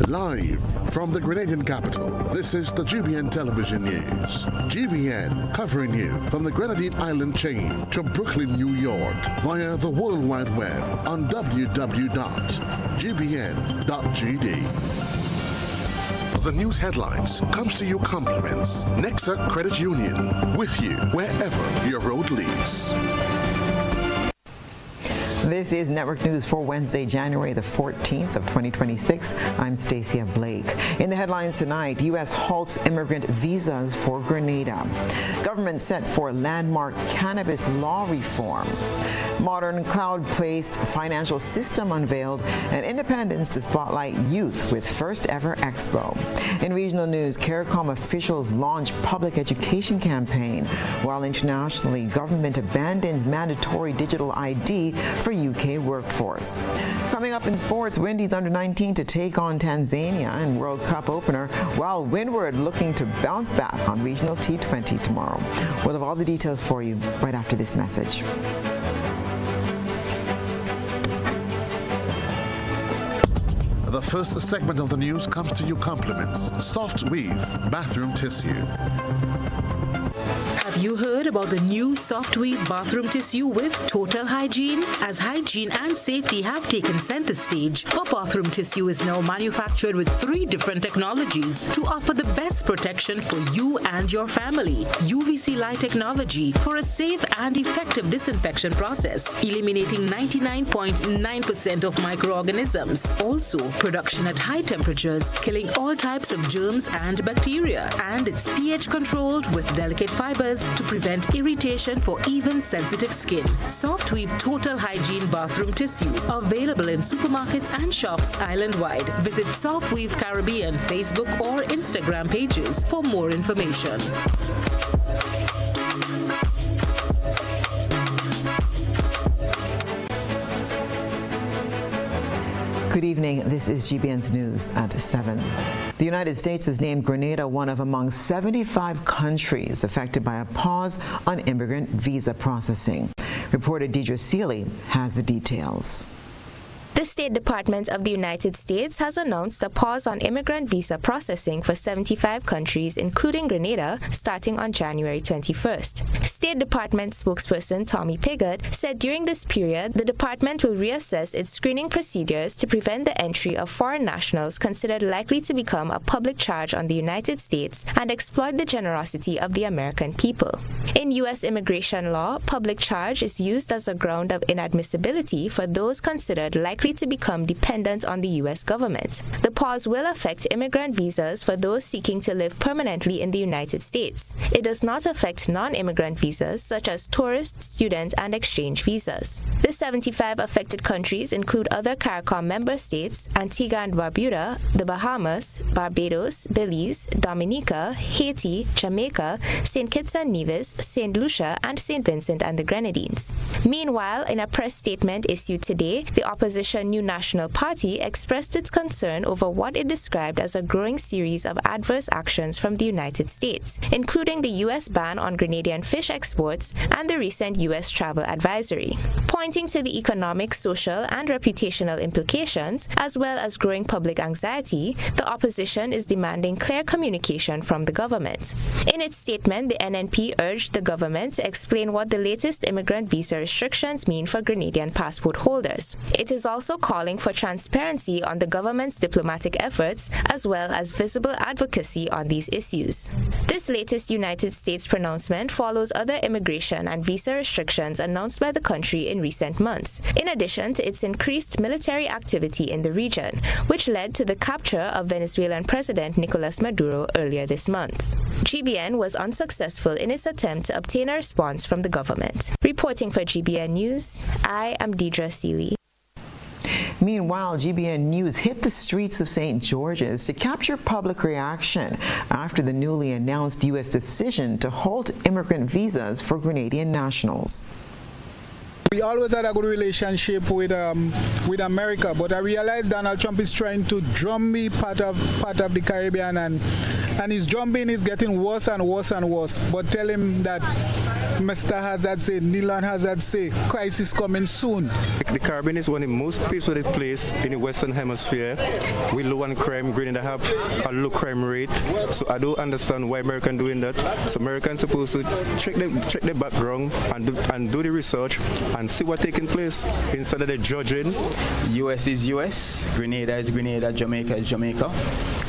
Live from the Grenadian capital, this is the GBN television news. GBN covering you from the Grenadine Island chain to Brooklyn, New York via the World Wide Web on www.gbn.gd. The news headlines comes to you compliments Nexa Credit Union, with you wherever your road leads. This is Network News for Wednesday, January the 14th of 2026. I'm Stasia Blake. In the headlines tonight, U.S. halts immigrant visas for Grenada. Government set for landmark cannabis law reform. Modern cloud-based financial system unveiled, and independence to spotlight youth with first ever expo. In regional news, CARICOM officials launch public education campaign, while internationally, government abandons mandatory digital ID for UK workforce. Coming up in sports, Windies under-19 to take on Tanzania in World Cup opener, while Windward looking to bounce back on regional T20 tomorrow. We'll have all the details for you right after this message. The first segment of the news comes to you compliments Soft Weave bathroom tissue. Have you heard about the new Soft Weave bathroom tissue with total hygiene? As hygiene and safety have taken center stage, our bathroom tissue is now manufactured with 3 different technologies to offer the best protection for you and your family. UVC light technology for a safe and effective disinfection process, eliminating 99.9% of microorganisms. Also, production at high temperatures, killing all types of germs and bacteria. And it's pH controlled with delicate fibers to prevent irritation for even sensitive skin. Soft Weave Total Hygiene Bathroom Tissue, available in supermarkets and shops island-wide. Visit Soft Weave Caribbean Facebook or Instagram pages for more information. Good evening. This is GBN's News at 7. The United States has named Grenada one of among 75 countries affected by a pause on immigrant visa processing. Reporter Deidre Seeley has the details. The State Department of the United States has announced a pause on immigrant visa processing for 75 countries, including Grenada, starting on January 21st. State Department spokesperson Tommy Pigott said during this period, the department will reassess its screening procedures to prevent the entry of foreign nationals considered likely to become a public charge on the United States and exploit the generosity of the American people. In U.S. immigration law, public charge is used as a ground of inadmissibility for those considered likely to become dependent on the U.S. government. The pause will affect immigrant visas for those seeking to live permanently in the United States. It does not affect non-immigrant visas such as tourist, student, and exchange visas. The 75 affected countries include other CARICOM member states, Antigua and Barbuda, the Bahamas, Barbados, Belize, Dominica, Haiti, Jamaica, St. Kitts and Nevis, St. Lucia, and St. Vincent and the Grenadines. Meanwhile, in a press statement issued today, the opposition New National Party expressed its concern over what it described as a growing series of adverse actions from the United States, including the U.S. ban on Grenadian fish exports and the recent U.S. travel advisory. Pointing to the economic, social, and reputational implications, as well as growing public anxiety, the opposition is demanding clear communication from the government. In its statement, the NNP urged the government to explain what the latest immigrant visa restrictions mean for Grenadian passport holders. It is also calling for transparency on the government's diplomatic efforts, as well as visible advocacy on these issues. This latest United States pronouncement follows other immigration and visa restrictions announced by the country in recent months, in addition to its increased military activity in the region, which led to the capture of Venezuelan President Nicolas Maduro earlier this month. GBN was unsuccessful in its attempt to obtain a response from the government. Reporting for GBN News, I am Deidre Seeley. Meanwhile, GBN News hit the streets of St. George's to capture public reaction after the newly announced U.S. decision to halt immigrant visas for Grenadian nationals. We always had a good relationship with America, but I realized Donald Trump is trying to drum me part of the Caribbean, and and his jumping is getting worse and worse and worse. But tell him that Mr. Hazard say, Nilan Hazard say, crisis coming soon. The Caribbean is one of the most peaceful places in the Western Hemisphere. We low on crime, Grenada have a low crime rate. So I don't understand why Americans doing that. So Americans supposed to check the background and do the research and see what's taking place instead of the judging. US is US, Grenada is Grenada, Jamaica is Jamaica.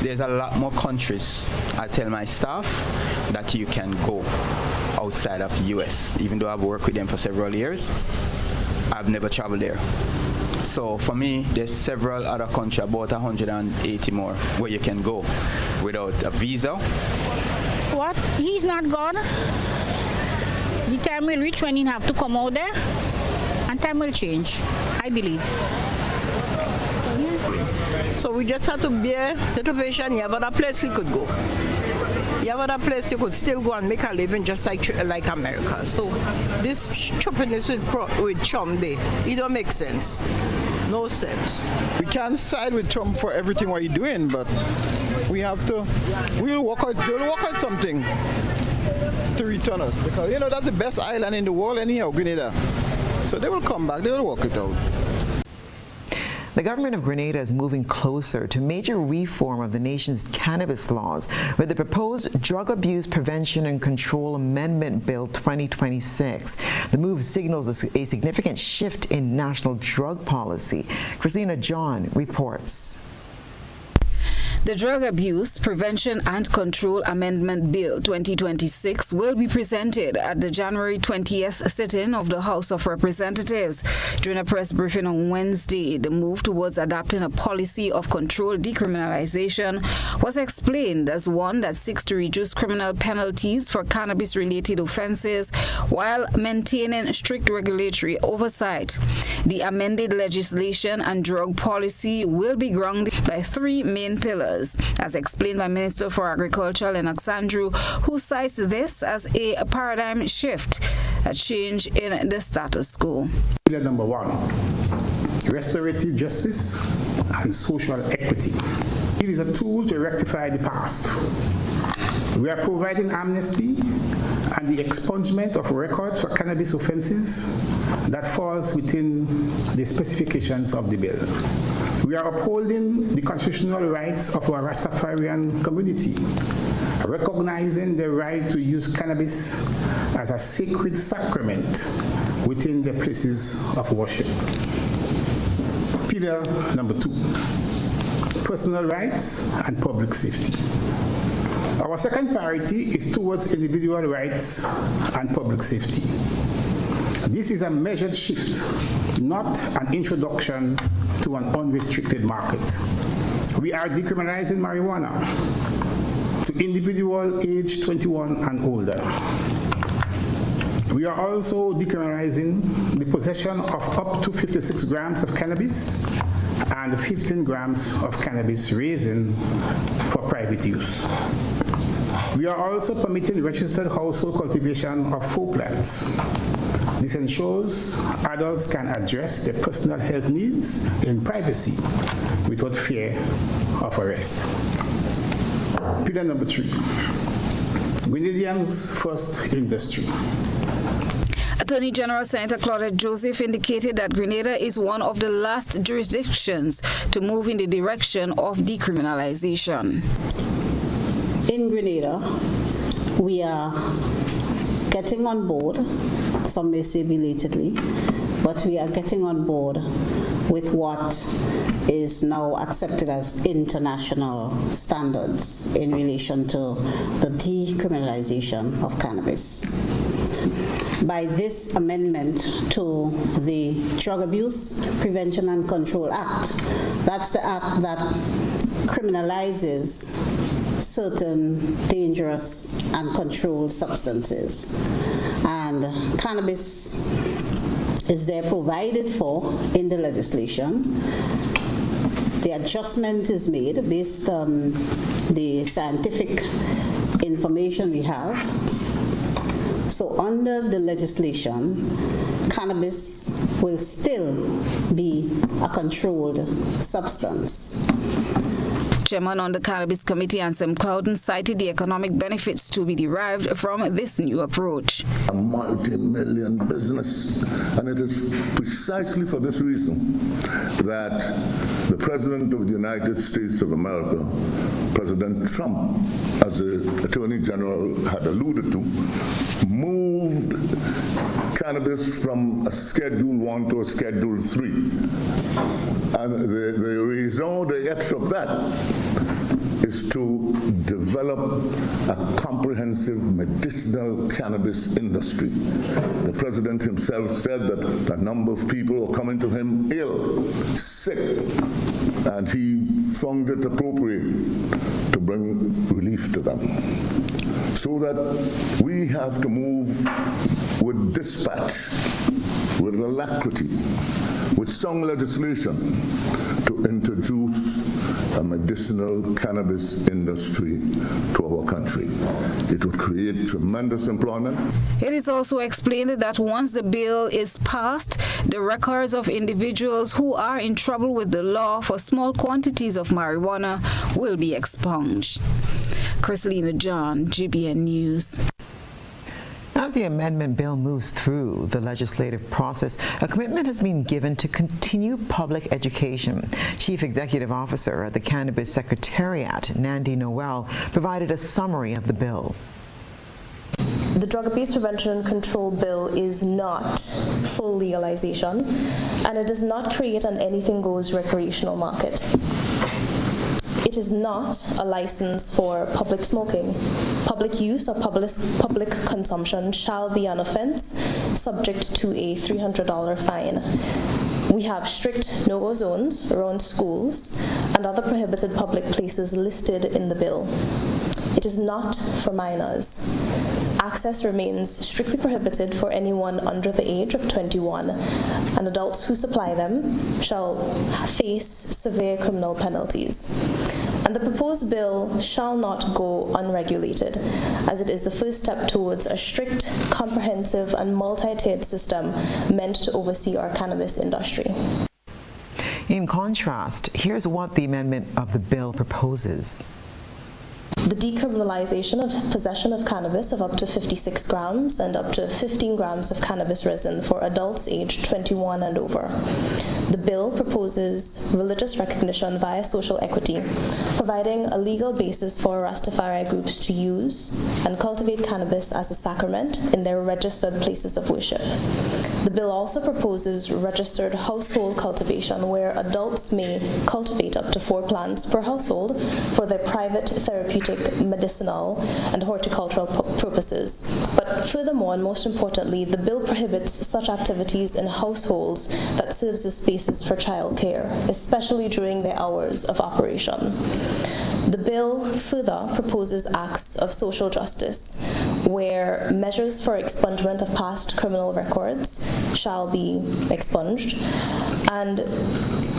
There's a lot more countries. I tell my staff that you can go outside of the US. Even though I've worked with them for several years, I've never traveled there. So for me, there's several other countries, about 180 more, where you can go without a visa. What? He's not gone. The time will reach when he have to come out there, and time will change, I believe. So we just have to bear little patient. You have other place we could go. You have other place you could still go and make a living just like America. So this choppiness with Trump there, it don't make sense. No sense. We can't side with Trump for everything what he's doing, but we have to. They'll work out something to return us, because you know that's the best island in the world anyhow, Grenada. So they will come back. They will work it out. The government of Grenada is moving closer to major reform of the nation's cannabis laws with the proposed Drug Abuse Prevention and Control Amendment Bill 2026. The move signals a significant shift in national drug policy. Christina John reports. The Drug Abuse Prevention and Control Amendment Bill 2026 will be presented at the January 20th sitting of the House of Representatives. During a press briefing on Wednesday, the move towards adopting a policy of controlled decriminalization was explained as one that seeks to reduce criminal penalties for cannabis-related offenses while maintaining strict regulatory oversight. The amended legislation and drug policy will be grounded by three main pillars, as explained by Minister for Agriculture Lennox Andrew, who cites this as a paradigm shift, a change in the status quo. Pillar number one, restorative justice and social equity. It is a tool to rectify the past. We are providing amnesty and the expungement of records for cannabis offenses that falls within the specifications of the bill. We are upholding the constitutional rights of our Rastafarian community, recognizing the right to use cannabis as a sacred sacrament within the places of worship. Pillar number two, personal rights and public safety. Our second priority is towards individual rights and public safety. This is a measured shift, not an introduction to an unrestricted market. We are decriminalizing marijuana to individuals aged 21 and older. We are also decriminalizing the possession of up to 56 grams of cannabis and 15 grams of cannabis resin for private use. We are also permitting registered household cultivation of 4 plants. This ensures adults can address their personal health needs in privacy without fear of arrest. Pillar number 3, Grenadians' first industry. Attorney General Senator Claudette Joseph indicated that Grenada is one of the last jurisdictions to move in the direction of decriminalization. In Grenada, we are getting on board, some may say belatedly, but we are getting on board with what is now accepted as international standards in relation to the decriminalization of cannabis. By this amendment to the Drug Abuse Prevention and Control Act, that's the act that criminalizes certain dangerous and controlled substances. And cannabis is there provided for in the legislation. The adjustment is made based on the scientific information we have. So under the legislation, cannabis will still be a controlled substance. Chairman on the Cannabis Committee, Anselm Clouden, cited the economic benefits to be derived from this new approach. A multi-million business, and it is precisely for this reason that the President of the United States of America, President Trump, as the Attorney General had alluded to, moved cannabis from a Schedule 1 to a Schedule 3. And the raison d'etre of that is to develop a comprehensive medicinal cannabis industry. The President himself said that a number of people were coming to him ill, sick, and he found it appropriate to bring relief to them. So that we have to move with dispatch, with alacrity, with strong legislation to introduce a medicinal cannabis industry to our country. It would create tremendous employment. It is also explained that once the bill is passed, the records of individuals who are in trouble with the law for small quantities of marijuana will be expunged. Christelina John, GBN News. As the amendment bill moves through the legislative process, a commitment has been given to continue public education. Chief Executive Officer at the Cannabis Secretariat, Nandi Noel, provided a summary of the bill. The Drug Abuse Prevention and Control Bill is not full legalization, and it does not create an anything-goes recreational market. It is not a license for public smoking. Public use or public consumption shall be an offense subject to a $300 fine. We have strict no-go zones around schools and other prohibited public places listed in the bill. It is not for minors. Access remains strictly prohibited for anyone under the age of 21, and adults who supply them shall face severe criminal penalties. And the proposed bill shall not go unregulated, as it is the first step towards a strict, comprehensive, and multi-tiered system meant to oversee our cannabis industry. In contrast, here's what the amendment of the bill proposes. The decriminalization of possession of cannabis of up to 56 grams and up to 15 grams of cannabis resin for adults aged 21 and over. The bill proposes religious recognition via social equity, providing a legal basis for Rastafari groups to use and cultivate cannabis as a sacrament in their registered places of worship. The bill also proposes registered household cultivation, where adults may cultivate up to 4 plants per household for their private therapeutic, medicinal, and horticultural purposes. But furthermore, and most importantly, the bill prohibits such activities in households that serves as spaces for childcare, especially during their hours of operation. The bill further proposes acts of social justice, where measures for expungement of past criminal records shall be expunged, and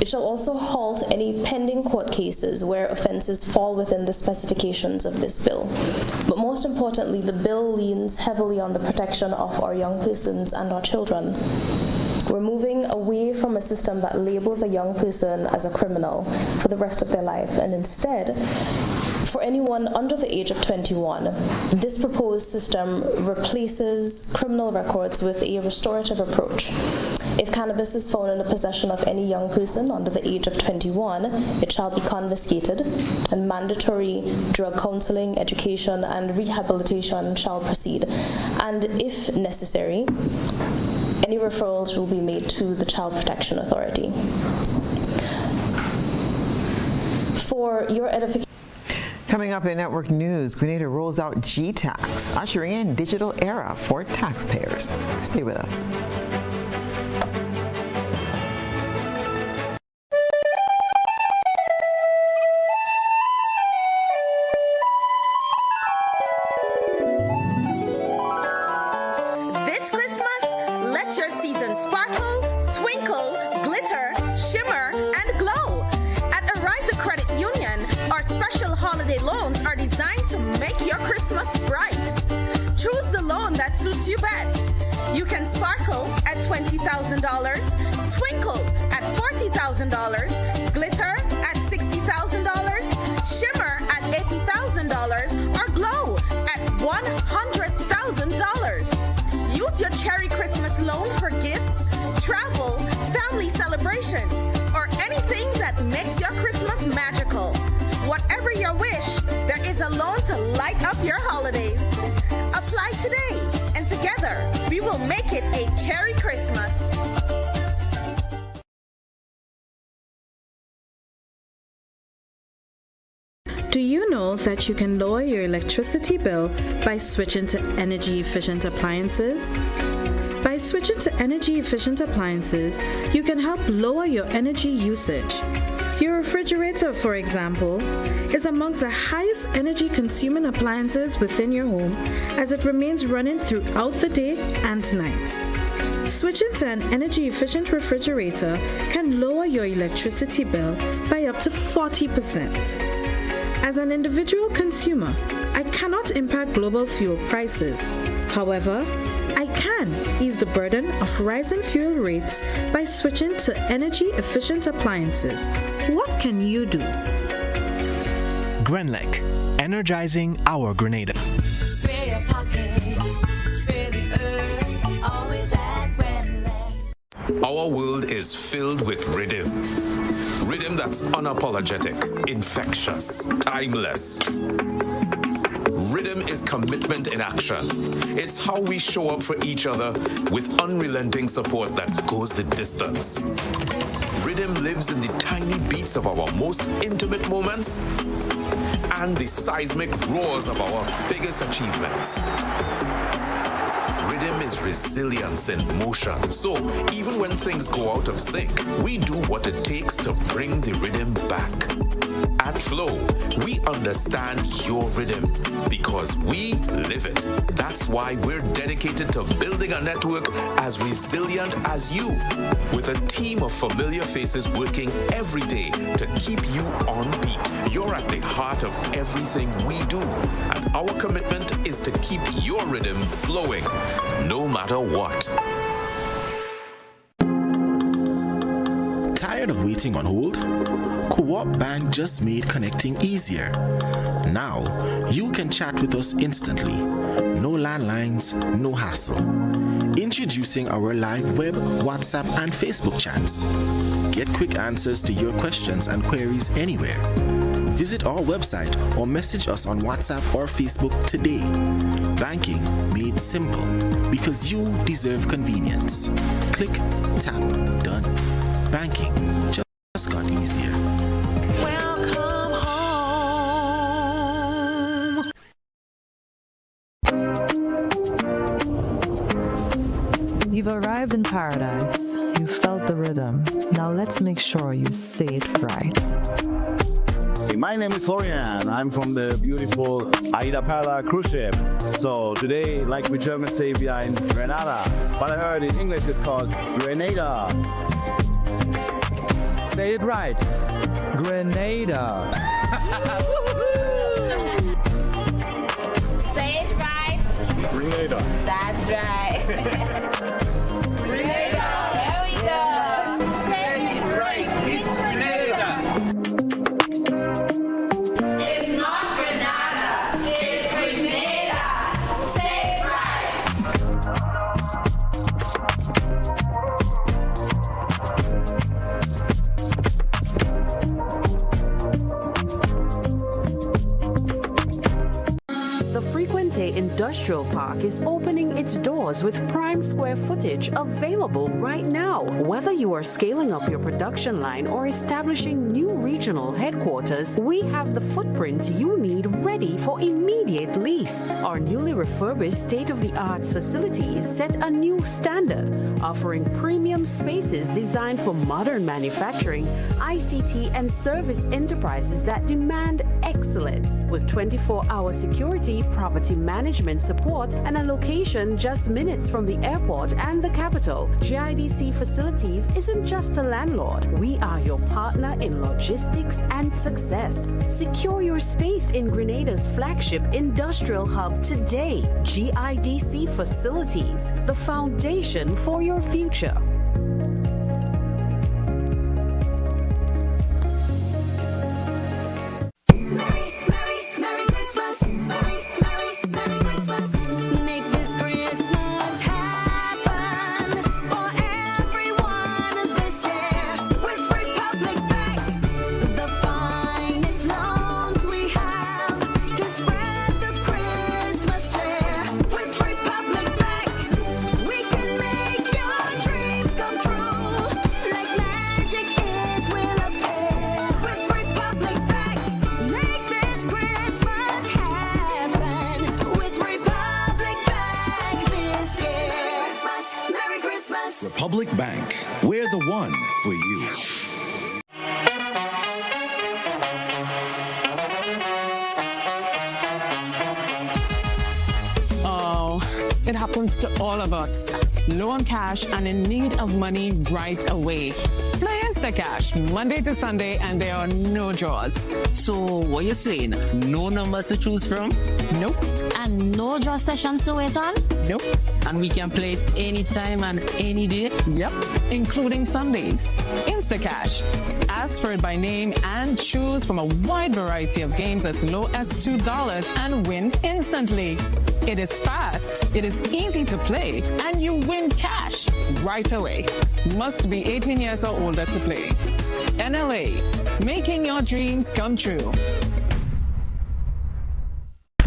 it shall also halt any pending court cases where offenses fall within the specifications of this bill. But most importantly, the bill leans heavily on the protection of our young persons and our children. We're moving away from a system that labels a young person as a criminal for the rest of their life, and instead, for anyone under the age of 21, this proposed system replaces criminal records with a restorative approach. If cannabis is found in the possession of any young person under the age of 21, it shall be confiscated, and mandatory drug counseling, education, and rehabilitation shall proceed. And if necessary, any referrals will be made to the Child Protection Authority. For your edification. Coming up in network news, Grenada rolls out G-Tax, ushering in digital era for taxpayers. Stay with us. Suits you best. You can sparkle at $20,000, twinkle at $40,000, glitter at $60,000, $100,000. Use your Cherry Christmas loan for gifts, travel, family celebrations, or anything that makes your Christmas magical. Whatever your wish, there is a loan to light up your holidays. Apply today, and together we will make it a Cherry Christmas. Do you know that you can lower your electricity bill by switching to energy-efficient appliances? By switching to energy-efficient appliances, you can help lower your energy usage. Your refrigerator, for example, is amongst the highest energy-consuming appliances within your home as it remains running throughout the day and night. Switching to an energy-efficient refrigerator can lower your electricity bill by up to 40%. As an individual consumer, I cannot impact global fuel prices. However, I can ease the burden of rising fuel rates by switching to energy-efficient appliances. What can you do? Grenlec, energizing our Grenada. Spare your pocket, spare the earth, always at Grenlec. Our world is filled with rhythm. Rhythm that's unapologetic, infectious, timeless. Rhythm is commitment in action. It's how we show up for each other with unrelenting support that goes the distance. Rhythm lives in the tiny beats of our most intimate moments and the seismic roars of our biggest achievements. Rhythm is resilience in motion. So even when things go out of sync, we do what it takes to bring the rhythm back. At Flow, we understand your rhythm because we live it. That's why we're dedicated to building a network as resilient as you, with a team of familiar faces working every day to keep you on beat. You're at the heart of everything we do, and our commitment is to keep your rhythm flowing, no matter what. Tired of waiting on hold? Co-op Bank just made connecting easier. Now, you can chat with us instantly. No landlines, no hassle. Introducing our live web, WhatsApp, and Facebook chats. Get quick answers to your questions and queries anywhere. Visit our website or message us on WhatsApp or Facebook today. Banking made simple because you deserve convenience. Click, tap, done. Banking just got easier. Welcome home. You've arrived in paradise. You felt the rhythm. Now let's make sure you say it right. Hey, my name is Florian. I'm from the beautiful Aida Perla cruise ship. So today, like we Germans say, we are in Grenada. But I heard in English it's called Grenada. Say it right. Grenada. Say it right. Grenada. That's right. Grenada. There we go. Say it right. It's Grenada. It's not Grenada. It's Grenada. Say it right. The Frequente Industrial Park is opening its doors with prime square footage available right now. Whether you are scaling up your production line or establishing new regional headquarters, we have the footprint you need ready for immediate lease. Our newly refurbished state-of-the-art facilities set a new standard, offering premium spaces designed for modern manufacturing, ICT, and service enterprises that demand excellence. With 24-hour security, property management support, and a location just minutes from the airport and the capital, GIDC Facilities isn't just a landlord. We are your partner in logistics and success. Secure your space in Grenada's flagship industrial hub today. GIDC Facilities, the foundation for your future. Merry Christmas. Merry Christmas. Republic Bank. We're the one for you. It happens to all of us. Low on cash and in need of money right away. Play Instacash Monday to Sunday and there are no draws. So what you saying? No numbers to choose from? Nope. And no draw sessions to wait on? Nope. And we can play it anytime and any day? Yep. Including Sundays. Instacash. Ask for it by name and choose from a wide variety of games as low as $2 and win instantly. It is fast, it is easy to play, and you win cash right away. Must be 18 years or older to play. NLA, making your dreams come true.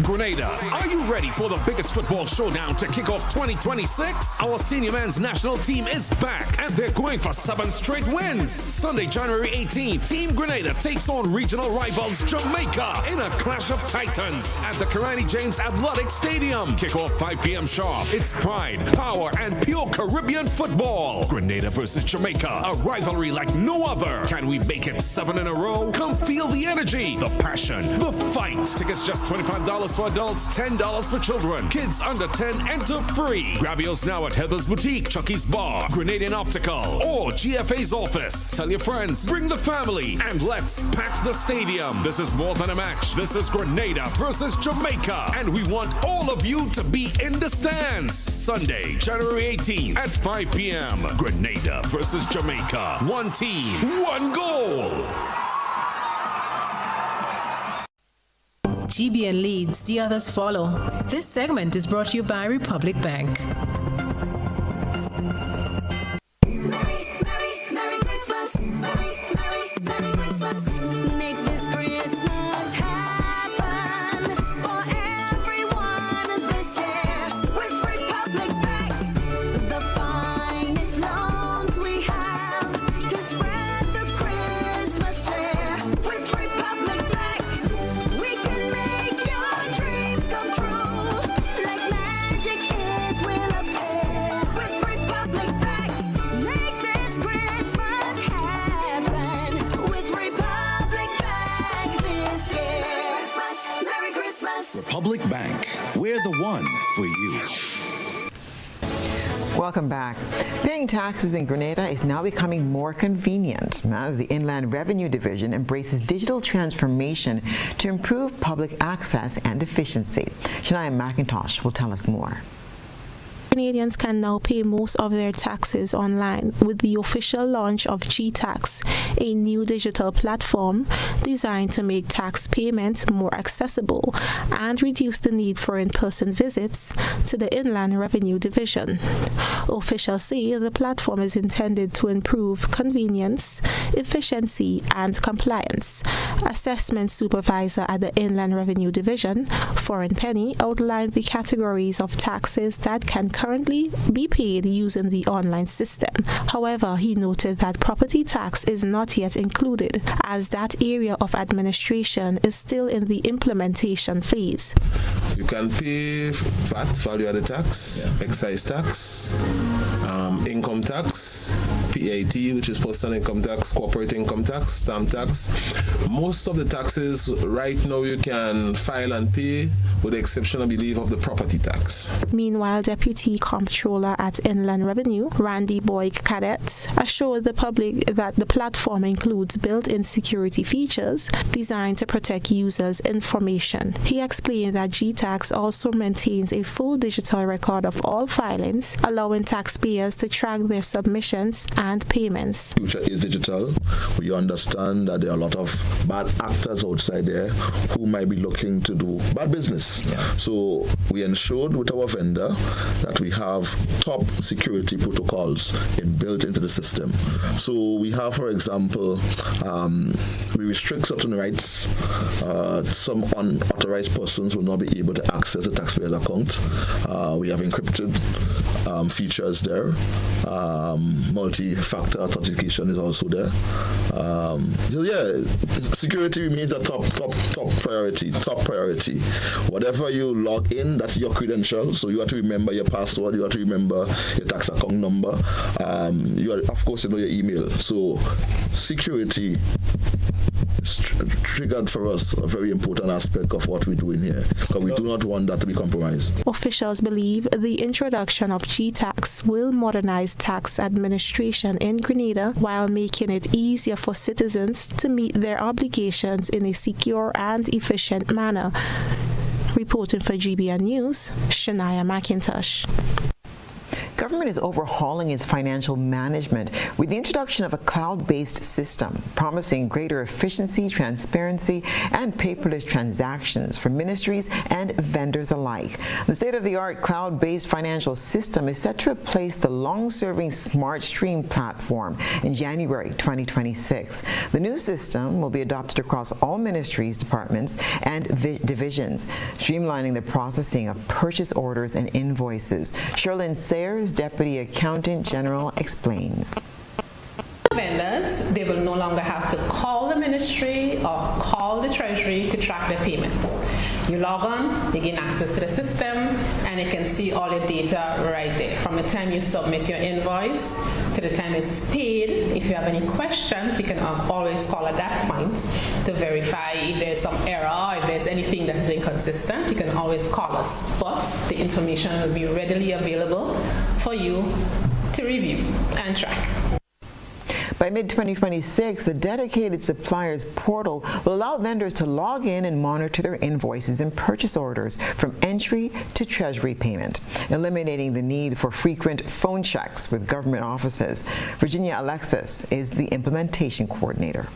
Grenada, are you ready for the biggest football showdown to kick off 2026? Our senior men's national team is back and they're going for 7 straight wins. Sunday, January 18th, Team Grenada takes on regional rivals Jamaica in a clash of titans at the Karani James Athletic Stadium. Kickoff 5 p.m. sharp. It's pride, power, and pure Caribbean football. Grenada versus Jamaica, a rivalry like no other. Can we make it 7 in a row? Come feel the energy, the passion, the fight. Tickets just $25 for adults, $10 for children. Kids under 10 enter free. Grab yours now at Heather's Boutique, Chucky's Bar, Grenadian Optical, or GFA's office. Tell your friends, bring the family, and let's pack the stadium. This is more than a match. This is Grenada versus Jamaica, and we want all of you to be in the stands. Sunday, January 18th at 5 p.m. Grenada versus Jamaica. One team, one goal. GBN leads, the others follow. This segment is brought to you by Republic Bank. Republic Bank. We're the one for you. Welcome back. Paying taxes in Grenada is now becoming more convenient as the Inland Revenue Division embraces digital transformation to improve public access and efficiency. Shania McIntosh will tell us more. Canadians can now pay most of their taxes online with the official launch of GTax, a new digital platform designed to make tax payment more accessible and reduce the need for in-person visits to the Inland Revenue Division. Officials say the platform is intended to improve convenience, efficiency, and compliance. Assessment Supervisor at the Inland Revenue Division, Foreign Penny, outlined the categories of taxes that can currently be paid using the online system. However, he noted that property tax is not yet included, as that area of administration is still in the implementation phase. You can pay VAT, value-added tax, excise tax, income tax, PAT, which is personal income tax, corporate income tax, stamp tax. Most of the taxes right now you can file and pay, with the exception, I believe, of the property tax. Meanwhile, Deputy Comptroller at Inland Revenue, Randy Boyd Cadet, assured the public that the platform includes built-in security features designed to protect users' information. He explained that GTax also maintains a full digital record of all filings, allowing taxpayers to track their submissions and payments. The future is digital. We understand that there are a lot of bad actors outside there who might be looking to do bad business. So we ensured with our vendor that we have top security protocols built into the system. So we have, for example, we restrict certain rights. Some unauthorized persons will not be able to access the taxpayer's account. We have encrypted features there. Multi-factor authentication is also there. Security remains a top priority. Whatever you log in, that's your credentials. So you have to remember your password. You have to remember your tax account number. Of course, you know your email. So security triggered for us a very important aspect of what we're doing here, because we do not want that to be compromised. Officials believe the introduction of GTax will modernize tax administration in Grenada while making it easier for citizens to meet their obligations in a secure and efficient manner. Reporting for GBN News, Shania McIntosh. Government is overhauling its financial management with the introduction of a cloud-based system promising greater efficiency, transparency, and paperless transactions for ministries and vendors alike. The state-of-the-art cloud-based financial system is set to replace the long-serving SmartStream platform in January 2026. The new system will be adopted across all ministries, departments, and divisions, streamlining the processing of purchase orders and invoices. Sherlyn Sayers, Deputy Accountant General, explains. Vendors, they will no longer have to call the ministry or call the treasury to track their payments. You log on, you gain access to the system, and you can see all your data right there. From the time you submit your invoice to the time it's paid. If you have any questions, you can always call at that point to verify if there's some error, if there's anything that is inconsistent. You can always call us, but the information will be readily available for you to review and track. By mid-2026, a dedicated suppliers portal will allow vendors to log in and monitor their invoices and purchase orders from entry to treasury payment, eliminating the need for frequent phone checks with government offices. Virginia Alexis is the implementation coordinator.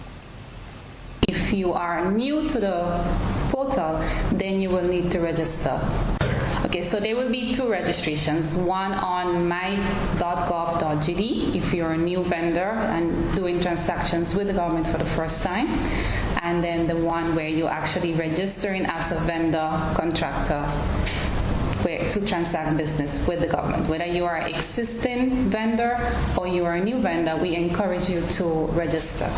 If you are new to the portal, then you will need to register. Okay, so there will be two registrations, one on my.gov.gd if you're a new vendor and doing transactions with the government for the first time, and then the one where you're actually registering as a vendor contractor to transact business with the government. Whether you are an existing vendor or you are a new vendor, we encourage you to register.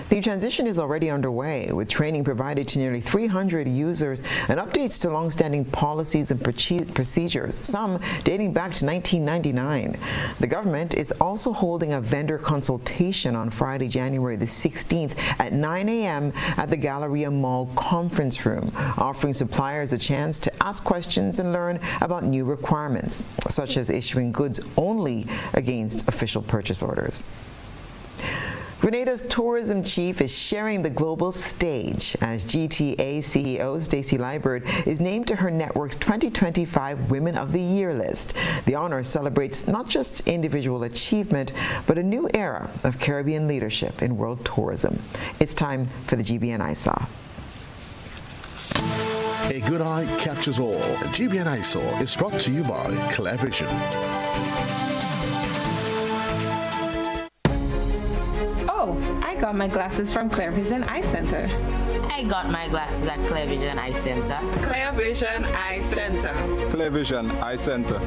The transition is already underway, with training provided to nearly 300 users and updates to long-standing policies and procedures, some dating back to 1999. The government is also holding a vendor consultation on Friday, January the 16th at 9 a.m. at the Galleria Mall conference room, offering suppliers a chance to ask questions and learn about new requirements, such as issuing goods only against official purchase orders. Grenada's tourism chief is sharing the global stage as GTA CEO Stasia Liebert is named to her network's 2025 Women of the Year list. The honor celebrates not just individual achievement, but a new era of Caribbean leadership in world tourism. It's time for the GBN ISAW. A good eye captures all. GBN ISAW is brought to you by Clear Vision. I got my glasses from Clear Vision Eye Center. I got my glasses at Clear Vision Eye Center. Clear Vision Eye Center. Clear Vision Eye Center.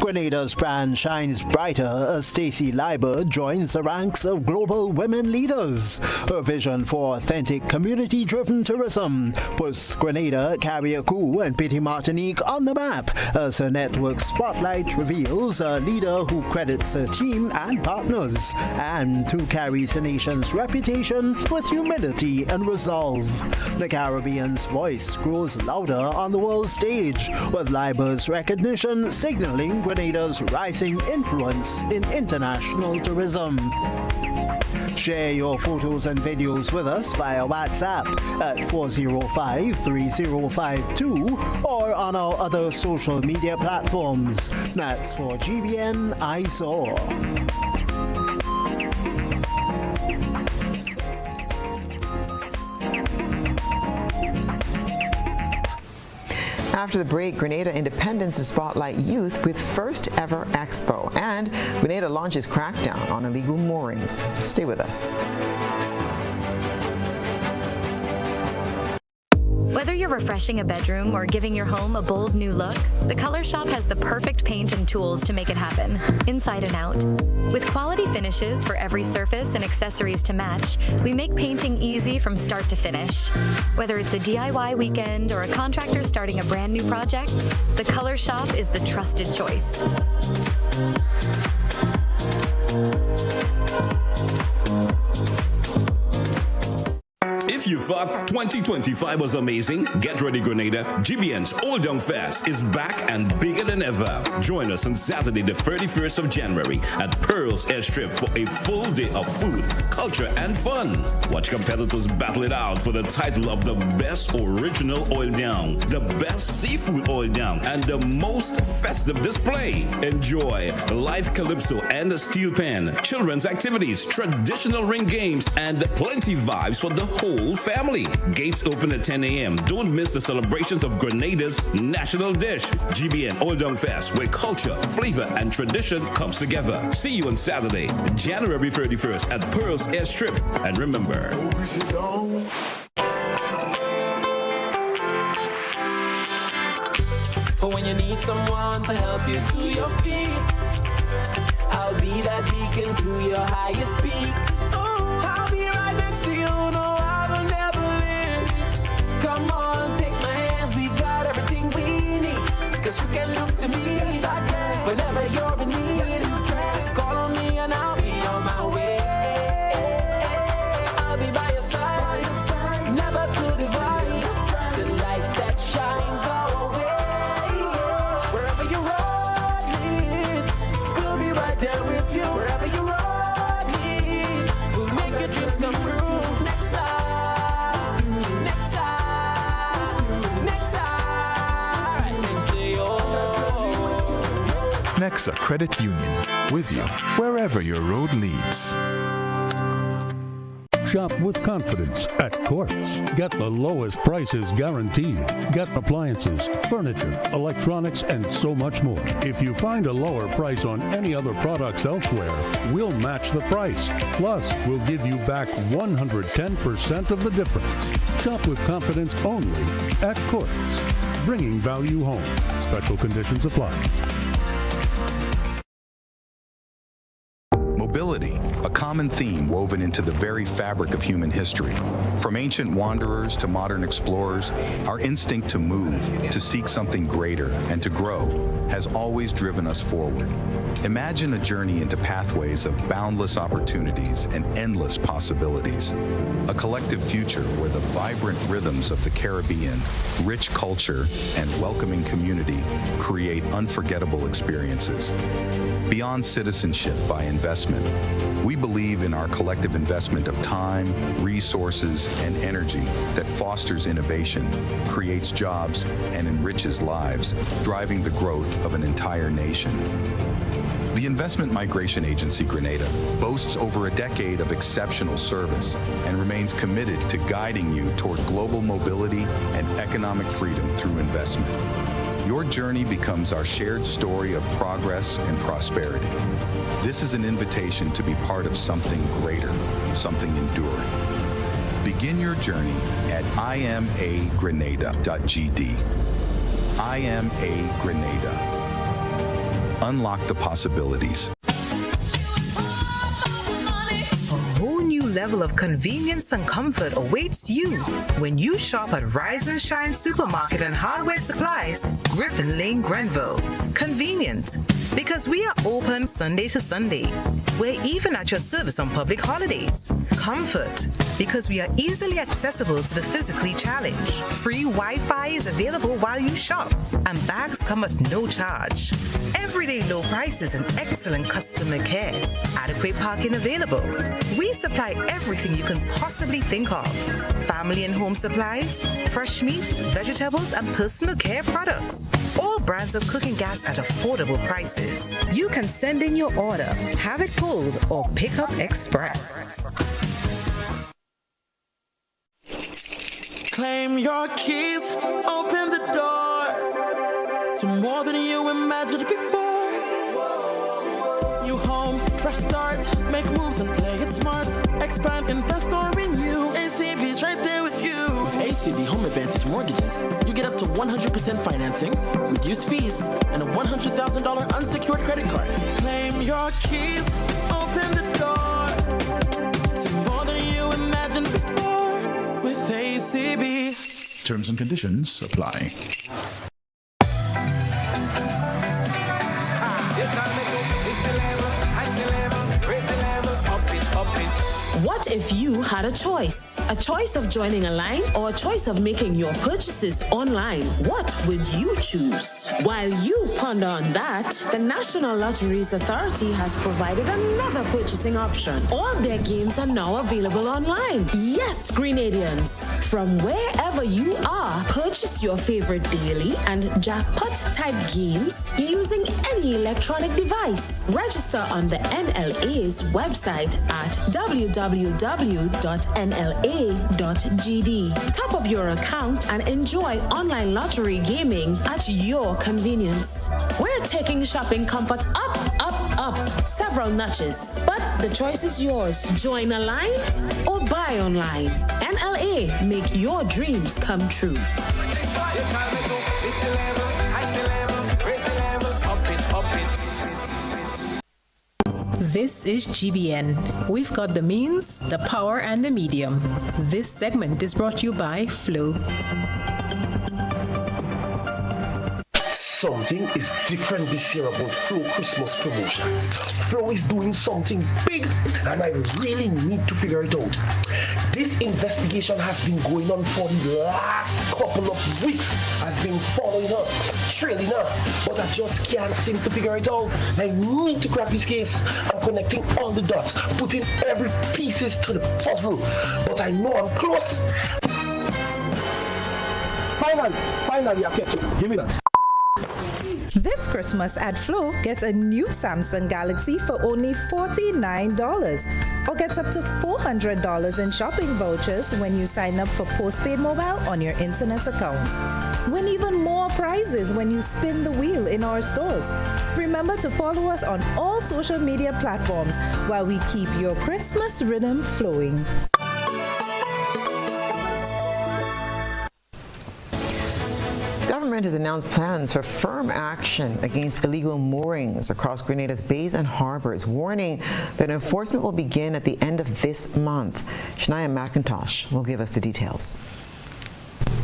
Grenada's brand shines brighter as Stasia Liebert joins the ranks of global women leaders. Her vision for authentic, community-driven tourism puts Grenada, Carriacou, and Petit Martinique on the map as her network spotlight reveals a leader who credits her team and partners, and who carries the nation's reputation with humility and resolve. The Caribbean's voice grows louder on the world stage, with Liebert's recognition signaling Grenada's rising influence in international tourism. Share your photos and videos with us via WhatsApp at 405-3052 or on our other social media platforms. That's for GBN ISO. After the break, Grenada Independence to spotlight youth with first ever expo. And Grenada launches crackdown on illegal moorings. Stay with us. Whether you're refreshing a bedroom or giving your home a bold new look, the Color Shop has the perfect paint and tools to make it happen, inside and out. With quality finishes for every surface and accessories to match, we make painting easy from start to finish. Whether it's a DIY weekend or a contractor starting a brand new project, the Color Shop is the trusted choice. If you thought 2025 was amazing, get ready, Grenada. GBN's Old Young Fest is back and bigger than ever. Join us on Saturday, the 31st of January at Pearl's Airstrip for a full day of food, culture, and fun. Watch competitors battle it out for the title of the best original oil down, the best seafood oil down, and the most festive display. Enjoy live calypso and a steel pan, children's activities, traditional ring games, and plenty vibes for the whole family. Gates open at 10 a.m. Don't miss the celebrations of Grenada's national dish, GBN Old Young Fest, where culture, flavor, and tradition comes together. See you on Saturday, January 31st at Pearl's Airstrip. And remember, For when you need someone to help you to your feet, I'll be that beacon to your highest peak. Oh, I'll be right next to you, no, I will never leave. Come on, take my hands, we got everything we need. Cause you can look to me, yes, I can. Whenever you're in need, yes, you can. Just call on me and I'll be on my way. I'll be by your side, never to divide. The light that shines our way. Wherever your road leads, we'll be right there with you. Wherever your road leads, we'll make your dreams come true. Next side, next side, next side, right next to you. Nexa Credit Union, with you wherever your road leads. Shop with confidence at Quartz. Get the lowest prices guaranteed. Get appliances, furniture, electronics, and so much more. If you find a lower price on any other products elsewhere, we'll match the price. Plus, we'll give you back 110% of the difference. Shop with confidence only at Quartz. Bringing value home. Special conditions apply. Mobility, a common theme woven into the very fabric of human history. From ancient wanderers to modern explorers, our instinct to move, to seek something greater, and to grow has always driven us forward. Imagine a journey into pathways of boundless opportunities and endless possibilities. A collective future where the vibrant rhythms of the Caribbean, rich culture, and welcoming community create unforgettable experiences. Beyond citizenship by investment, we believe in our collective investment of time, resources, and energy that fosters innovation, creates jobs, and enriches lives, driving the growth of an entire nation. The Investment Migration Agency Grenada boasts over a decade of exceptional service and remains committed to guiding you toward global mobility and economic freedom through investment. Your journey becomes our shared story of progress and prosperity. This is an invitation to be part of something greater, something enduring. Begin your journey at imagrenada.gd. IMA Grenada. Unlock the possibilities. Level of convenience and comfort awaits you when you shop at Rise and Shine Supermarket and Hardware Supplies, Griffin Lane, Grenville. Convenient, because we are open Sunday to Sunday. We're even at your service on public holidays. Comfort, because we are easily accessible to the physically challenged. Free Wi-Fi is available while you shop, and bags come at no charge. Everyday low prices and excellent customer care. Adequate parking available. We supply everything you can possibly think of. Family and home supplies, fresh meat, vegetables, and personal care products. All brands of cooking gas at affordable prices. You can send in your order, have it pulled, or pick up express. Claim your keys, open the door to more than you imagined before. New home, fresh start, make moves and play it smart. Expand, invest or renew. ACB's right there with you. With ACB Home Advantage Mortgages, you get up to 100% financing, reduced fees, and a $100,000 unsecured credit card. Claim your keys, open the door to more than you imagined before with ACB. Terms and conditions apply. What if you had a choice? A choice of joining a line or a choice of making your purchases online? What would you choose? While you ponder on that, the National Lotteries Authority has provided another purchasing option. All their games are now available online. Yes, Grenadians, from wherever you are, purchase your favorite daily and jackpot type games using any electronic device. Register on the NLA's website at www.nla.gd. Top up your account and enjoy online lottery gaming at your convenience. We're taking shopping comfort up, up, up several notches. But the choice is yours. Join a line or buy online. NLA, make your dreams come true. This is GBN. We've got the means, the power, and the medium. This segment is brought to you by Flow. Something is different this year about Flow Christmas promotion. Flow is doing something big and I really need to figure it out. This investigation has been going on for the last couple of weeks. I've been following her, trailing her, but I just can't seem to figure it out. I need to crack this case. I'm connecting all the dots, putting every pieces to the puzzle, but I know I'm close. Finally, I catch you. Give me that. This Christmas at Flow, get a new Samsung Galaxy for only $49 or get up to $400 in shopping vouchers when you sign up for postpaid mobile on your internet account. Win even more prizes when you spin the wheel in our stores. Remember to follow us on all social media platforms while we keep your Christmas rhythm flowing. Government has announced plans for firm action against illegal moorings across Grenada's bays and harbors, warning that enforcement will begin at the end of this month. Shania McIntosh will give us the details.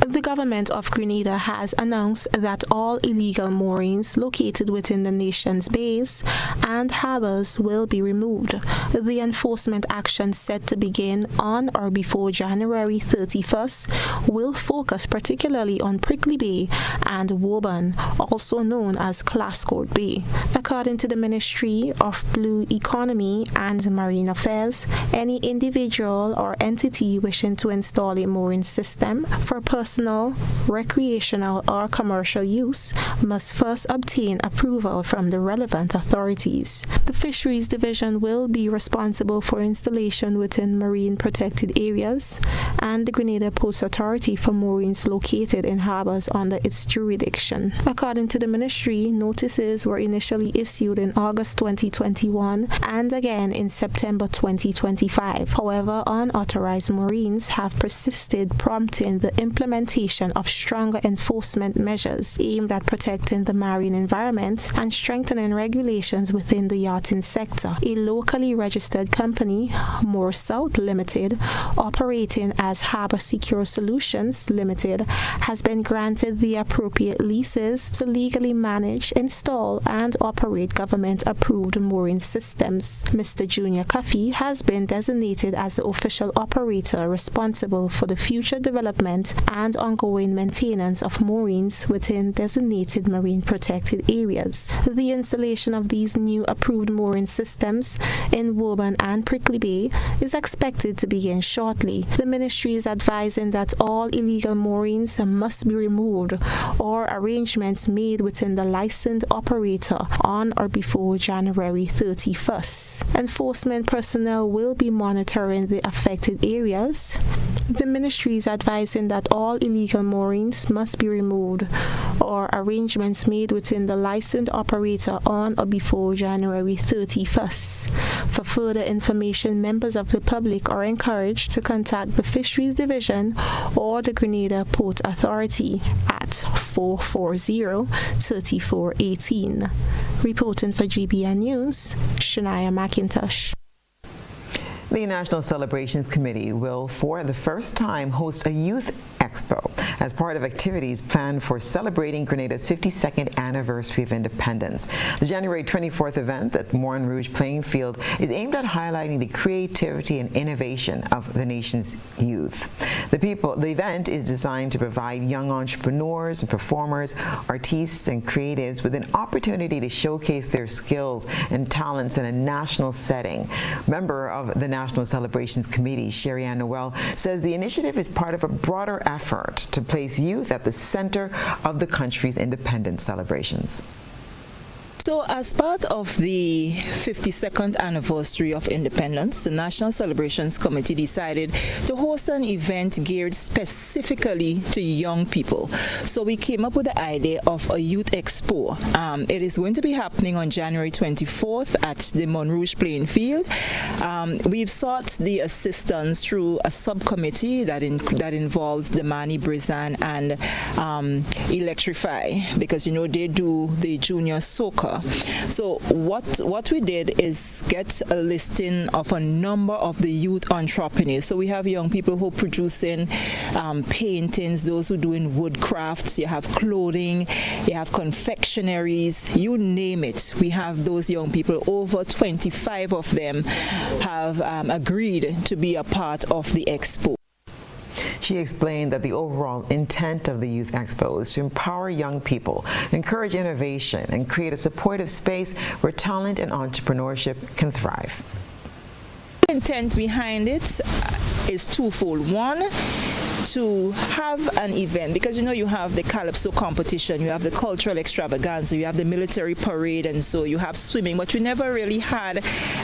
The government of Grenada has announced that all illegal moorings located within the nation's bays and harbors will be removed. The enforcement action set to begin on or before January 31st will focus particularly on Prickly Bay and Woburn, also known as Clascourt Bay. According to the Ministry of Blue Economy and Marine Affairs, any individual or entity wishing to install a mooring system for personal, recreational, or commercial use must first obtain approval from the relevant authorities. The Fisheries Division will be responsible for installation within marine protected areas, and the Grenada Ports Authority for moorings located in harbors under its jurisdiction. According to the ministry, notices were initially issued in August 2021 and again in September 2025. However, unauthorized moorings have persisted, prompting the implementation implementation of stronger enforcement measures aimed at protecting the marine environment and strengthening regulations within the yachting sector. A locally registered company, More South Limited, operating as Harbour Secure Solutions Limited, has been granted the appropriate leases to legally manage, install, and operate government-approved mooring systems. Mr. Junior Cuffey has been designated as the official operator responsible for the future development and ongoing maintenance of moorings within designated marine protected areas. The installation of these new approved mooring systems in Woburn and Prickly Bay is expected to begin shortly. The ministry is advising that all illegal moorings must be removed or arrangements made within the licensed operator on or before January 31st. Enforcement personnel will be monitoring the affected areas. The ministry is advising that all illegal moorings must be removed or arrangements made within the licensed operator on or before January 31st. For further information, members of the public are encouraged to contact the Fisheries Division or the Grenada Port Authority at 440-3418. Reporting for GBN News, Shania McIntosh. The National Celebrations Committee will, for the first time, host a youth expo as part of activities planned for celebrating Grenada's 52nd anniversary of independence. The January 24th event at Morin Rouge Playing Field is aimed at highlighting the creativity and innovation of the nation's youth. The event is designed to provide young entrepreneurs and performers, artists and creatives with an opportunity to showcase their skills and talents in a national setting. Member of the National Celebrations Committee, Sherry Ann Noel, says the initiative is part of a broader effort to place youth at the center of the country's independence celebrations. So as part of the 52nd anniversary of independence, the National Celebrations Committee decided to host an event geared specifically to young people. So we came up with the idea of a youth expo. It is going to be happening on January 24th at the Morin Rouge Playing Field. We've sought the assistance through a subcommittee that involves the Mani Brizan and Electrify, because you know they do the junior soccer. So what we did is get a listing of a number of the youth entrepreneurs. So we have young people who are producing paintings, those who are doing wood crafts, you have clothing, you have confectionaries, you name it. We have those young people. Over 25 of them have agreed to be a part of the expo. She explained that the overall intent of the Youth Expo is to empower young people, encourage innovation, and create a supportive space where talent and entrepreneurship can thrive. The intent behind it is twofold. One, to have an event, because you know you have the calypso competition, you have the cultural extravaganza, you have the military parade, and so you have swimming, but we never really had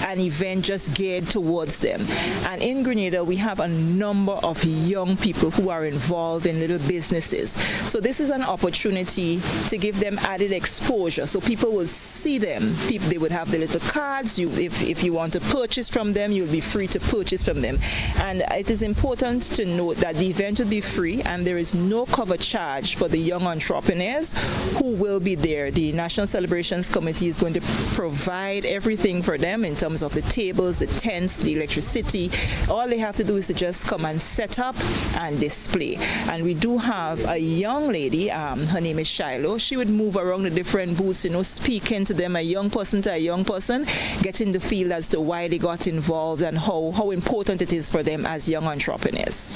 an event just geared towards them. And in Grenada we have a number of young people who are involved in little businesses, so this is an opportunity to give them added exposure, so people will see them. They would have the little cards. If you want to purchase from them, you'll be free to purchase from them. And it is important to note that the event will be free and there is no cover charge for the young entrepreneurs who will be there. The National Celebrations Committee is going to provide everything for them in terms of the tables, the tents, the electricity. All they have to do is to just come and set up and display. And we do have a young lady, her name is Shiloh. She would move around the different booths, you know, speaking to them, a young person to a young person, getting the feel as to why they got involved and how important it is for them as young entrepreneurs.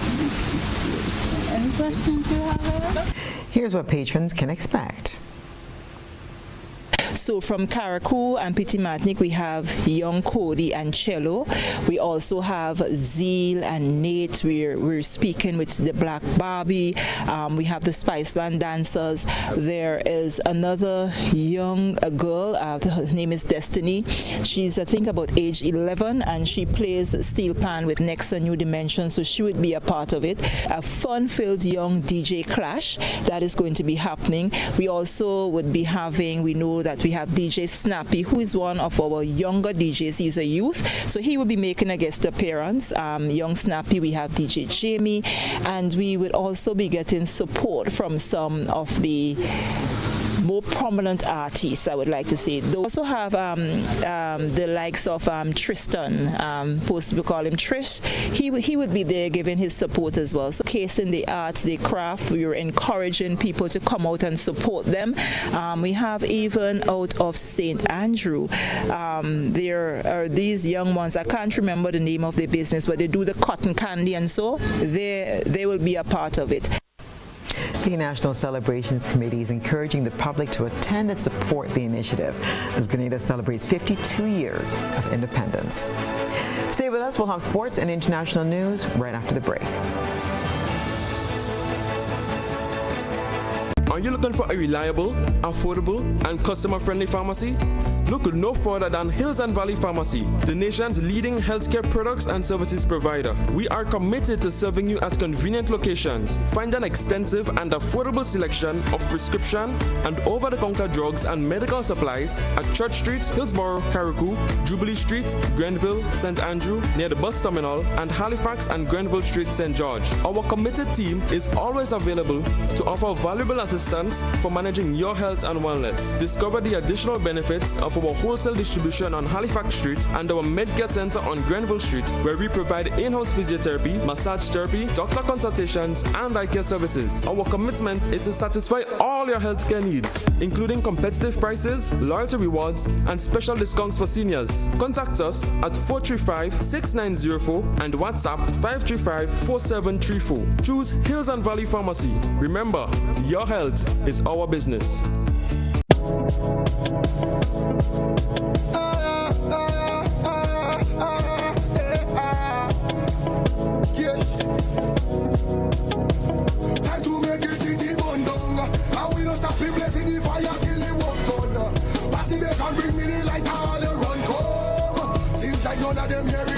Any questions you have? Here's what patrons can expect. So from Caracou and Petit Martinique, we have young Cody and Cello. We also have Zeal and Nate. We're speaking with the Black Barbie. We have the Spiceland dancers. There is another young girl. Her name is Destiny. She's, I think, about age 11, and she plays steel pan with Nexa New Dimension, so she would be a part of it. A fun-filled young DJ clash that is going to be happening. We also would be having, we know that We have DJ Snappy, who is one of our younger DJs. He's a youth, so he will be making a guest appearance. Young Snappy, we have DJ Jamie, and we will also be getting support from some of the more prominent artists, I would like to say. They also have the likes of Tristan, we call him Trish. He would be there giving his support as well. So, casing the arts, the craft, we are encouraging people to come out and support them. We have even out of St. Andrew, there are these young ones, I can't remember the name of their business, but they do the cotton candy, and so they will be a part of it. The National Celebrations Committee is encouraging the public to attend and support the initiative as Grenada celebrates 52 years of independence. Stay with us. We'll have sports and international news right after the break. Are you looking for a reliable, affordable, and customer-friendly pharmacy? Look no further than Hills and Valley Pharmacy, the nation's leading healthcare products and services provider. We are committed to serving you at convenient locations. Find an extensive and affordable selection of prescription and over-the-counter drugs and medical supplies at Church Street, Hillsborough, Carriacou, Jubilee Street, Grenville, St. Andrew, near the bus terminal, and Halifax and Grenville Street, St. George. Our committed team is always available to offer valuable assistance for managing your health and wellness. Discover the additional benefits of our wholesale distribution on Halifax Street and our Medcare Center on Grenville Street, where we provide in-house physiotherapy, massage therapy, doctor consultations, and eye care services. Our commitment is to satisfy all your healthcare needs, including competitive prices, loyalty rewards, and special discounts for seniors. Contact us at 435-6904 and WhatsApp 535-4734. Choose Hills and Valley Pharmacy. Remember, your health is our business. Time to make a city burn down, and we don't stop the blessing the fire till the work done. Passing they can bring me the light, all the run come. Seems like none of them hearing.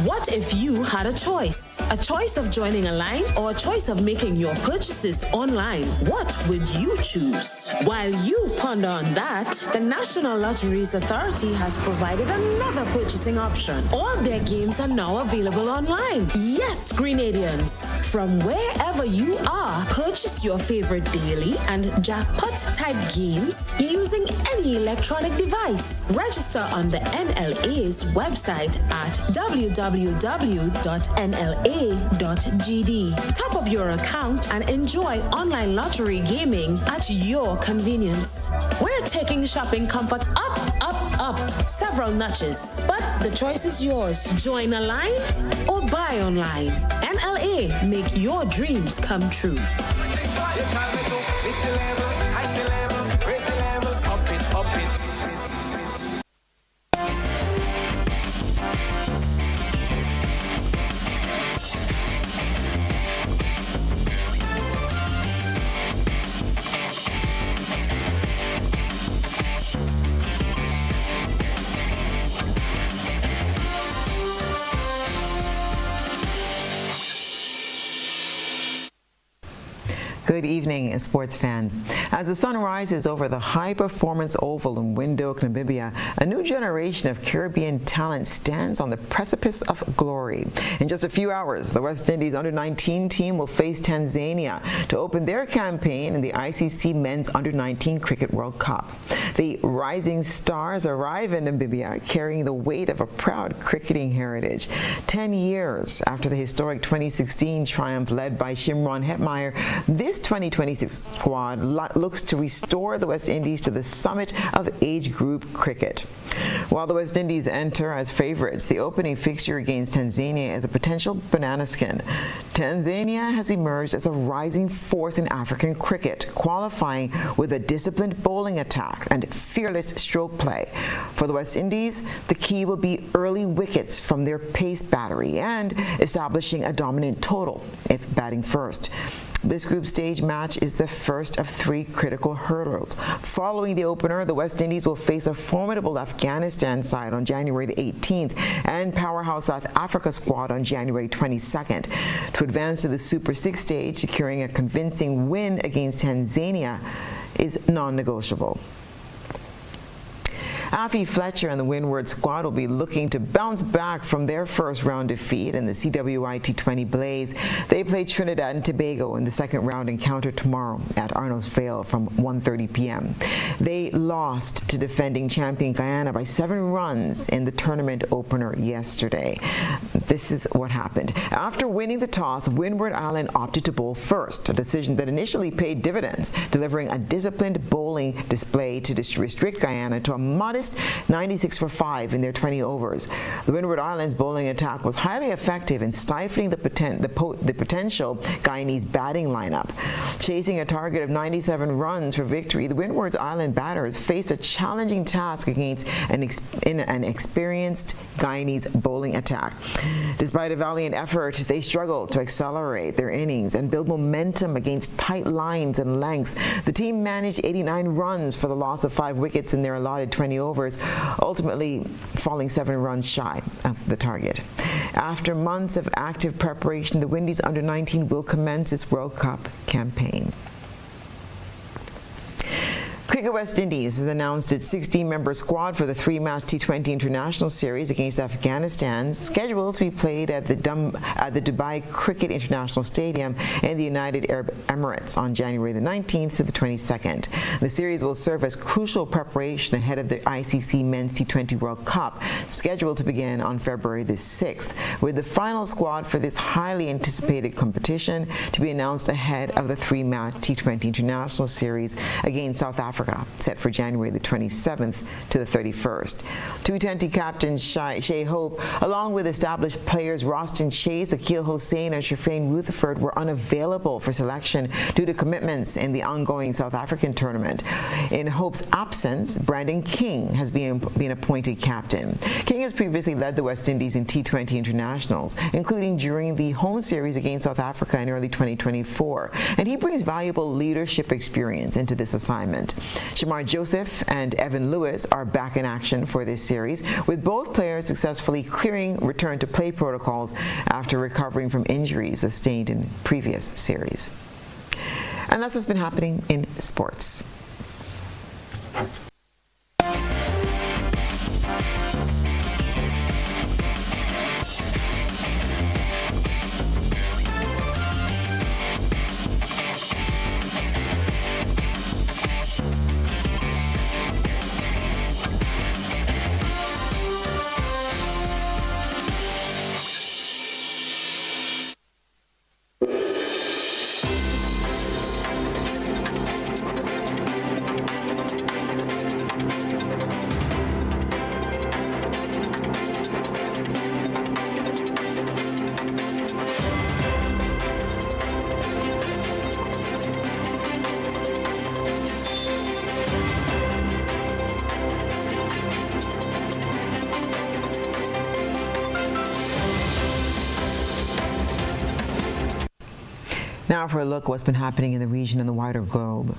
What if you had a choice? A choice of joining a line or a choice of making your purchases online? What would you choose? While you ponder on that, the National Lotteries Authority has provided another purchasing option. All their games are now available online. Yes, Grenadians, from wherever you are, purchase your favorite daily and jackpot type games using any electronic device. Register on the NLA's website at www.nla.gd. Top up your account and enjoy online lottery gaming at your convenience. We're taking shopping comfort up several notches. But the choice is yours. Join a line or buy online. NLA, make your dreams come true. Good evening, sports fans. As the sun rises over the high-performance oval in Windhoek, Namibia, a new generation of Caribbean talent stands on the precipice of glory. In just a few hours, the West Indies under-19 team will face Tanzania to open their campaign in the ICC Men's Under-19 Cricket World Cup. The rising stars arrive in Namibia carrying the weight of a proud cricketing heritage. 10 years after the historic 2016 triumph led by Shimron Hetmeyer, this 2026 squad looks to restore the West Indies to the summit of age group cricket. While the West Indies enter as favorites, the opening fixture against Tanzania is a potential banana skin. Tanzania has emerged as a rising force in African cricket, qualifying with a disciplined bowling attack and fearless stroke play. For the West Indies, the key will be early wickets from their pace battery and establishing a dominant total if batting first. This group stage match is the first of 3 critical hurdles. Following the opener, the West Indies will face a formidable Afghanistan side on January the 18th and powerhouse South Africa squad on January 22nd. To advance to the Super 6 stage, securing a convincing win against Tanzania is non-negotiable. Afi Fletcher and the Windward squad will be looking to bounce back from their first round defeat in the CWI T20 Blaze. They play Trinidad and Tobago in the second round encounter tomorrow at Arnold's Vale from 1:30 p.m. They lost to defending champion Guyana by 7 runs in the tournament opener yesterday. This is what happened. After winning the toss, Windward Island opted to bowl first, a decision that initially paid dividends, delivering a disciplined bowling display to restrict Guyana to a modest 96 for 5 in their 20 overs. The Windward Islands bowling attack was highly effective in stifling the potential Guyanese batting lineup. Chasing a target of 97 runs for victory, the Windward Island batters faced a challenging task against an experienced Guyanese bowling attack. Despite a valiant effort, they struggled to accelerate their innings and build momentum against tight lines and lengths. The team managed 89 runs for the loss of 5 wickets in their allotted 20 overs, ultimately falling 7 runs shy of the target. After months of active preparation, the Windies under-19 will commence its World Cup campaign. Cricket West Indies has announced its 16-member squad for the 3-match T20 International Series against Afghanistan, scheduled to be played at the Dubai Cricket International Stadium in the United Arab Emirates on January the 19th to the 22nd. The series will serve as crucial preparation ahead of the ICC Men's T20 World Cup, scheduled to begin on February the 6th, with the final squad for this highly anticipated competition to be announced ahead of the 3-match T20 International Series against South Africa, set for January the 27th to the 31st. T20 captain Shea Hope, along with established players Roston Chase, Akil Hossain, and Shafrain Rutherford, were unavailable for selection due to commitments in the ongoing South African tournament. In Hope's absence, Brandon King has been appointed captain. King has previously led the West Indies in T20 internationals, including during the home series against South Africa in early 2024, and he brings valuable leadership experience into this assignment. Shamar Joseph and Evan Lewis are back in action for this series, with both players successfully clearing return-to-play protocols after recovering from injuries sustained in previous series. And that's what's been happening in sports. Now for a look at what's been happening in the region and the wider globe.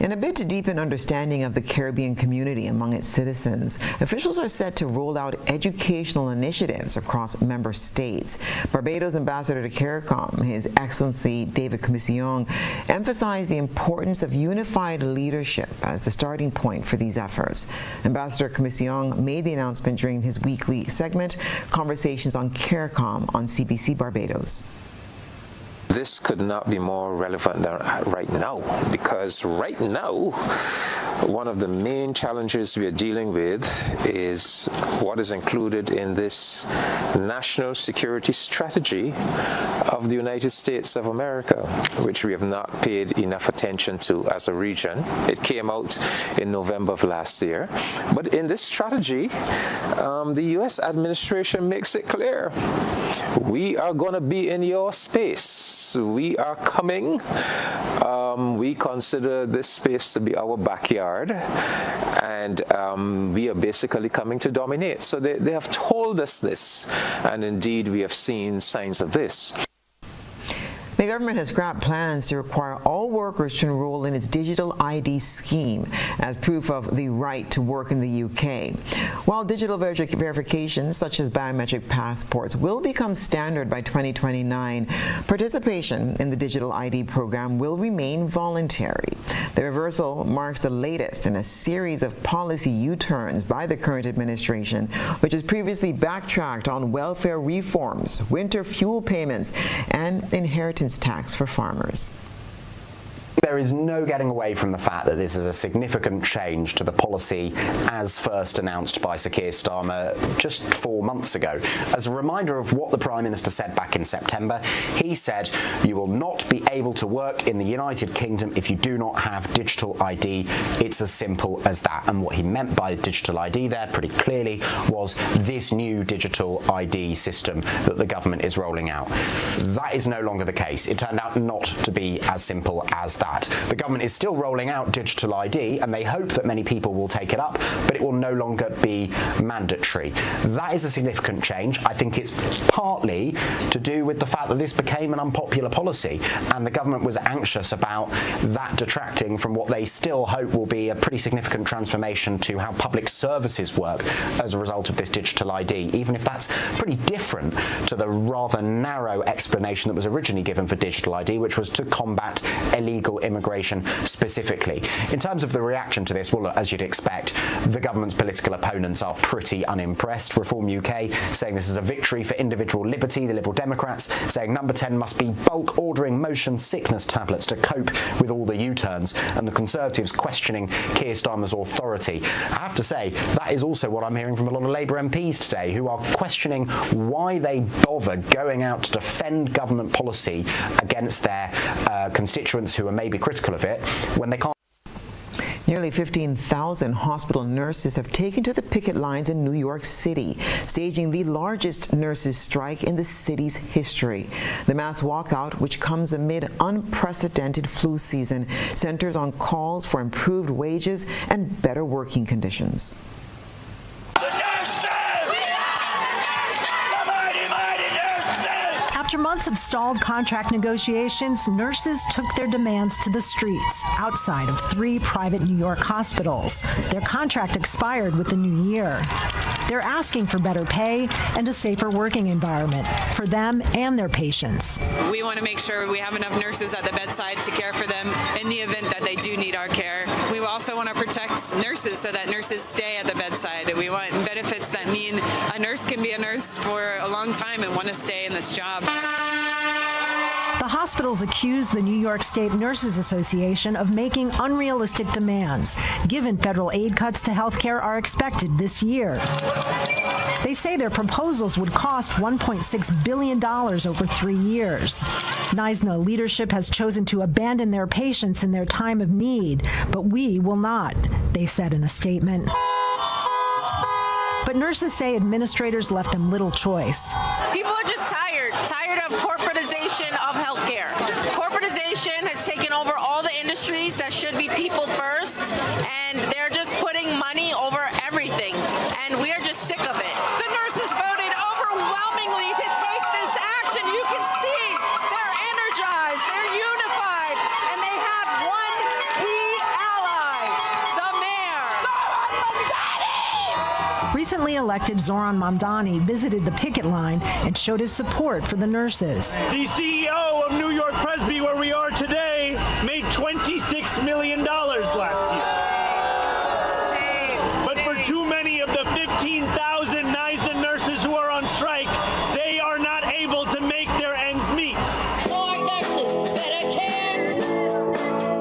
In a bid to deepen understanding of the Caribbean community among its citizens, officials are set to roll out educational initiatives across member states. Barbados Ambassador to CARICOM, His Excellency David Commission, emphasized the importance of unified leadership as the starting point for these efforts. Ambassador Commission made the announcement during his weekly segment, Conversations on CARICOM on CBC Barbados. This could not be more relevant than right now, because right now, one of the main challenges we are dealing with is what is included in this national security strategy of the United States of America, which we have not paid enough attention to as a region. It came out in November of last year. But in this strategy, the U.S. administration makes it clear. We are going to be in your space. We are coming. We consider this space to be our backyard, and we are basically coming to dominate. So they have told us this, and indeed we have seen signs of this. The government has scrapped plans to require all workers to enroll in its digital ID scheme as proof of the right to work in the UK. While digital verifications such as biometric passports will become standard by 2029, participation in the digital ID program will remain voluntary. The reversal marks the latest in a series of policy U-turns by the current administration, which has previously backtracked on welfare reforms, winter fuel payments, and inheritance tax for farmers. There is no getting away from the fact that this is a significant change to the policy as first announced by Sir Keir Starmer just 4 months ago. As a reminder of what the Prime Minister said back in September, he said you will not be able to work in the United Kingdom if you do not have digital ID. It's as simple as that. And what he meant by digital ID there pretty clearly was this new digital ID system that the government is rolling out. That is no longer the case. It turned out not to be as simple as that. The government is still rolling out digital ID and they hope that many people will take it up, but it will no longer be mandatory. That is a significant change. I think it's partly to do with the fact that this became an unpopular policy and the government was anxious about that detracting from what they still hope will be a pretty significant transformation to how public services work as a result of this digital ID, even if that's pretty different to the rather narrow explanation that was originally given for digital ID, which was to combat illegal immigration specifically. In terms of the reaction to this, well, look, as you'd expect, the government's political opponents are pretty unimpressed. Reform UK saying this is a victory for individual liberty. The Liberal Democrats saying number 10 must be bulk ordering motion sickness tablets to cope with all the U-turns, and the Conservatives questioning Keir Starmer's authority. I have to say, that is also what I'm hearing from a lot of Labour MPs today, who are questioning why they bother going out to defend government policy against their constituents who are maybe critical of it when they can't. Nearly 15,000 hospital nurses have taken to the picket lines in New York City, staging the largest nurses' strike in the city's history. The mass walkout, which comes amid unprecedented flu season, centers on calls for improved wages and better working conditions. After months of stalled contract negotiations, nurses took their demands to the streets outside of 3 private New York hospitals. Their contract expired with the new year. They're asking for better pay and a safer working environment for them and their patients. We want to make sure we have enough nurses at the bedside to care for them in the event that they do need our care. We also want to protect nurses so that nurses stay at the bedside. We want benefits that mean a nurse can be a nurse for a long time and want to stay in this job. The hospitals accuse the New York State Nurses Association of making unrealistic demands, given federal aid cuts to health care are expected this year. They say their proposals would cost $1.6 billion over 3 years. NYSNA leadership has chosen to abandon their patients in their time of need, but we will not, they said in a statement. But nurses say administrators left them little choice. People are just tired of corporatization of healthcare. Corporatization has taken over all the industries that should be people first, and they're just putting money over everything, and we are just sick of it. The nurses voted overwhelmingly to take this action. You can see they're energized, they're unified, and they have one key ally, the mayor. Recently elected Zoran Mamdani visited the picket line and showed his support for the nurses. The CEO of New York Presby, where we are today, made $26 million last year. But for too many of the 15,000 NYSNA nurses who are on strike, they are not able to make their ends meet. More nurses, better care.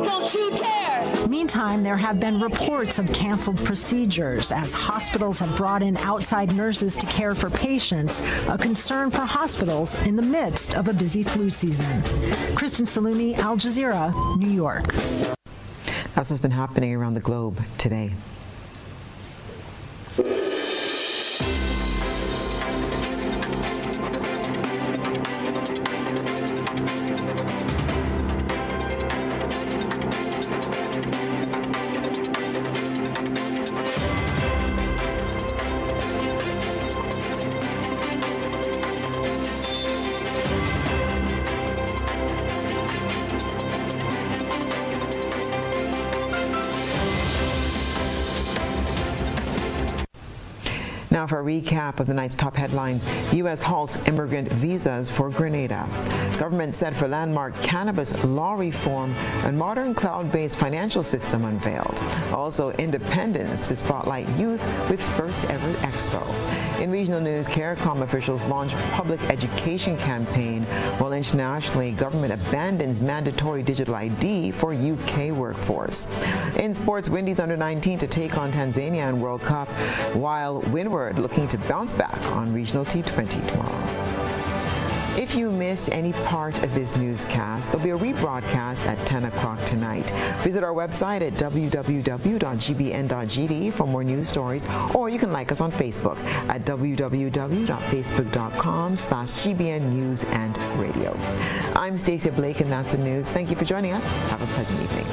Don't you dare. Meantime, there have been reports of canceled procedures as hospitals have brought in outside nurses to care for patients, a concern for hospitals in the midst of a busy flu season. Kristen Salumi, Al Jazeera, New York. That's what's been happening around the globe today. Now for a recap of the night's top headlines. U.S. halts immigrant visas for Grenada. Government set for landmark cannabis law reform and modern cloud-based financial system unveiled. Also, independence to spotlight youth with first ever expo. In regional news, CARICOM officials launch public education campaign, while internationally, government abandons mandatory digital ID for UK workforce. In sports, Windies under-19 to take on Tanzania in World Cup, while Windward looking to bounce back on regional T20 tomorrow. If you missed any part of this newscast, there'll be a rebroadcast at 10 o'clock tonight. Visit our website at www.gbn.gd for more news stories, or you can like us on Facebook at www.facebook.com/GBN News and Radio. I'm Stasia Blake, and that's the news. Thank you for joining us. Have a pleasant evening.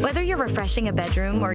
Whether you're refreshing a bedroom or